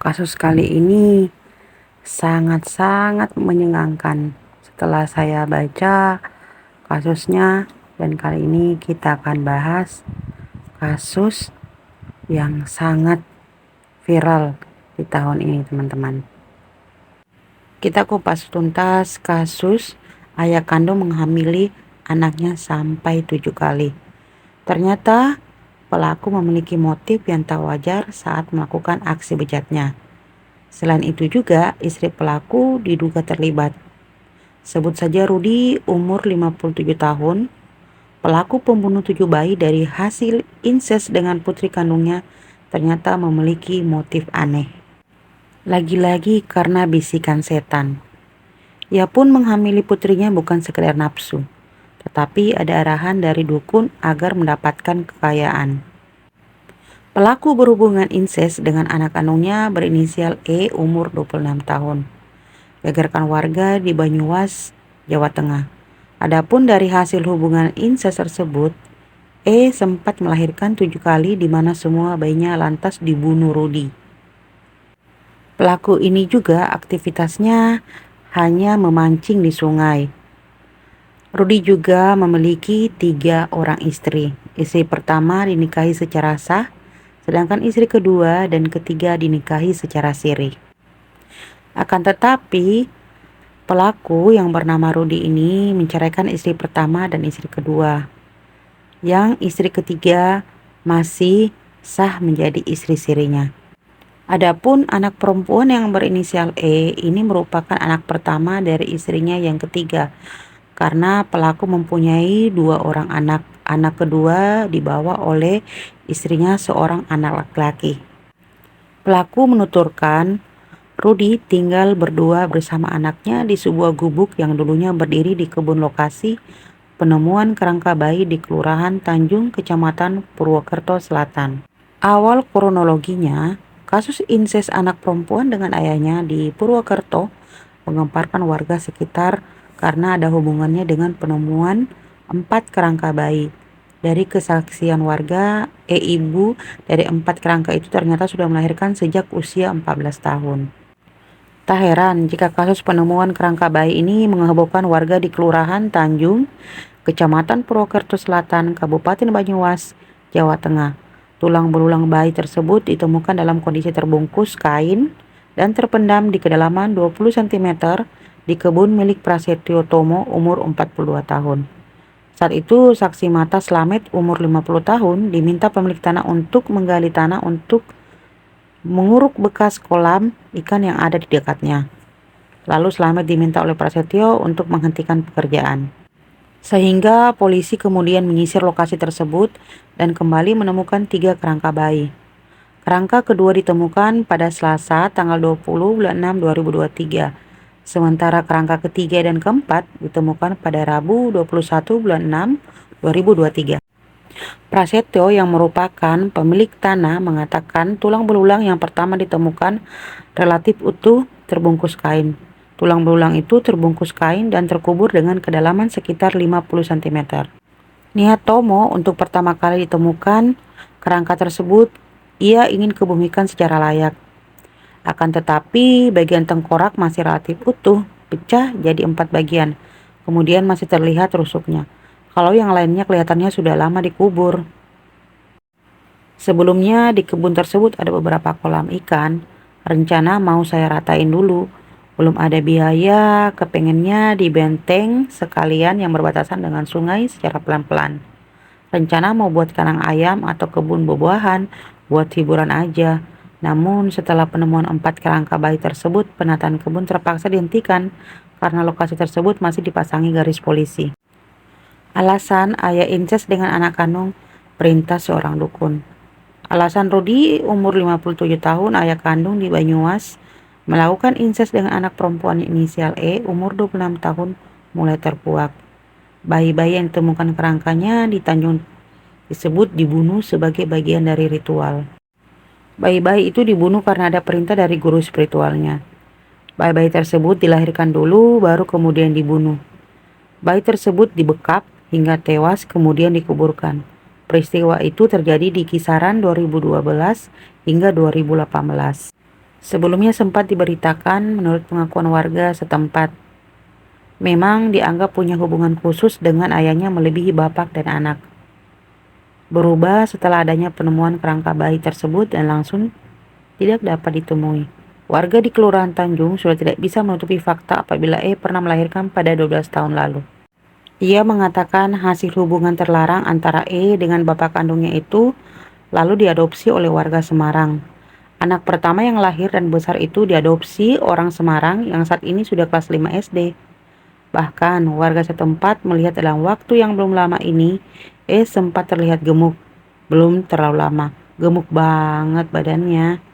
Kasus kali ini sangat-sangat menyenangkan setelah saya baca kasusnya, dan kali ini kita akan bahas kasus yang sangat viral di tahun ini, teman-teman. Kita kupas tuntas kasus ayah kandung menghamili anaknya sampai 7 kali. Ternyata pelaku memiliki motif yang tak wajar saat melakukan aksi bejatnya. Selain itu juga istri pelaku diduga terlibat. Sebut saja Rudi, umur 57 tahun, pelaku pembunuh 7 bayi dari hasil inses dengan putri kandungnya, ternyata memiliki motif aneh. Lagi-lagi karena bisikan setan. Ia pun menghamili putrinya bukan sekedar nafsu, tetapi ada arahan dari dukun agar mendapatkan kekayaan. Pelaku berhubungan inses dengan anak kandungnya berinisial E, umur 26 tahun. Gegerkan warga di Banyumas, Jawa Tengah. Adapun dari hasil hubungan inses tersebut, E sempat melahirkan 7 kali di mana semua bayinya lantas dibunuh Rudi. Pelaku ini juga aktivitasnya hanya memancing di sungai. Rudi juga memiliki 3 orang istri. Istri pertama dinikahi secara sah, sedangkan istri kedua dan ketiga dinikahi secara siri. Akan tetapi, pelaku yang bernama Rudi ini menceraikan istri pertama dan istri kedua. Yang istri ketiga masih sah menjadi istri sirinya. Adapun anak perempuan yang berinisial E ini merupakan anak pertama dari istrinya yang ketiga. Karena pelaku mempunyai 2 orang anak. Anak kedua dibawa oleh istrinya seorang anak laki-laki. Pelaku menuturkan Rudi tinggal berdua bersama anaknya di sebuah gubuk yang dulunya berdiri di kebun lokasi penemuan kerangka bayi di Kelurahan Tanjung, Kecamatan Purwokerto Selatan. Awal kronologinya, kasus inses anak perempuan dengan ayahnya di Purwokerto menggemparkan warga sekitar karena ada hubungannya dengan penemuan 4 kerangka bayi. Dari kesaksian warga, ibu dari 4 kerangka itu ternyata sudah melahirkan sejak usia 14 tahun. Tak heran jika kasus penemuan kerangka bayi ini menghebohkan warga di Kelurahan Tanjung, Kecamatan Purwokerto Selatan, Kabupaten Banyumas, Jawa Tengah. Tulang belulang bayi tersebut ditemukan dalam kondisi terbungkus kain dan terpendam di kedalaman 20 cm di kebun milik Prasetyo Tomo umur 42 tahun. Saat itu saksi mata Slamet umur 50 tahun diminta pemilik tanah untuk menggali tanah untuk menguruk bekas kolam ikan yang ada di dekatnya. Lalu Slamet diminta oleh Prasetyo untuk menghentikan pekerjaan. Sehingga polisi kemudian menyisir lokasi tersebut dan kembali menemukan 3 kerangka bayi. Kerangka kedua ditemukan pada Selasa tanggal 20 bulan 6 2023. Sementara kerangka ketiga dan keempat ditemukan pada Rabu 21 bulan 6 2023. Prasetyo yang merupakan pemilik tanah mengatakan tulang belulang yang pertama ditemukan relatif utuh terbungkus kain. Tulang belulang itu terbungkus kain dan terkubur dengan kedalaman sekitar 50 cm. Niat Tomo untuk pertama kali ditemukan kerangka tersebut, ia ingin kebumikan secara layak. Akan tetapi bagian tengkorak masih relatif utuh, pecah jadi 4 bagian. Kemudian masih terlihat rusuknya. Kalau yang lainnya kelihatannya sudah lama dikubur. Sebelumnya di kebun tersebut ada beberapa kolam ikan. Rencana mau saya ratain dulu. Belum ada biaya, kepengennya di benteng sekalian yang berbatasan dengan sungai secara pelan-pelan. Rencana mau buat kandang ayam atau kebun buah-buahan, buat hiburan aja. Namun setelah penemuan 4 kerangka bayi tersebut, penataan kebun terpaksa dihentikan karena lokasi tersebut masih dipasangi garis polisi. Alasan ayah inses dengan anak kandung, perintah seorang dukun. Alasan Rudi, umur 57 tahun, ayah kandung di Banyumas, melakukan inses dengan anak perempuan inisial E, umur 26 tahun, mulai terkuak. Bayi-bayi yang ditemukan kerangkanya di Tanjung disebut dibunuh sebagai bagian dari ritual. Bayi-bayi itu dibunuh karena ada perintah dari guru spiritualnya. Bayi-bayi tersebut dilahirkan dulu, baru kemudian dibunuh. Bayi tersebut dibekap hingga tewas, kemudian dikuburkan. Peristiwa itu terjadi di kisaran 2012 hingga 2018. Sebelumnya sempat diberitakan menurut pengakuan warga setempat, memang dianggap punya hubungan khusus dengan ayahnya melebihi bapak dan anak. Berubah setelah adanya penemuan kerangka bayi tersebut dan langsung tidak dapat ditemui. Warga di Kelurahan Tanjung sudah tidak bisa menutupi fakta apabila pernah melahirkan pada 12 tahun lalu. Ia mengatakan hasil hubungan terlarang antara dengan bapak kandungnya itu lalu diadopsi oleh warga Semarang. Anak pertama yang lahir dan besar itu diadopsi orang Semarang yang saat ini sudah kelas 5 SD. Bahkan warga setempat melihat dalam waktu yang belum lama ini, sempat terlihat gemuk. Belum terlalu lama, gemuk banget badannya.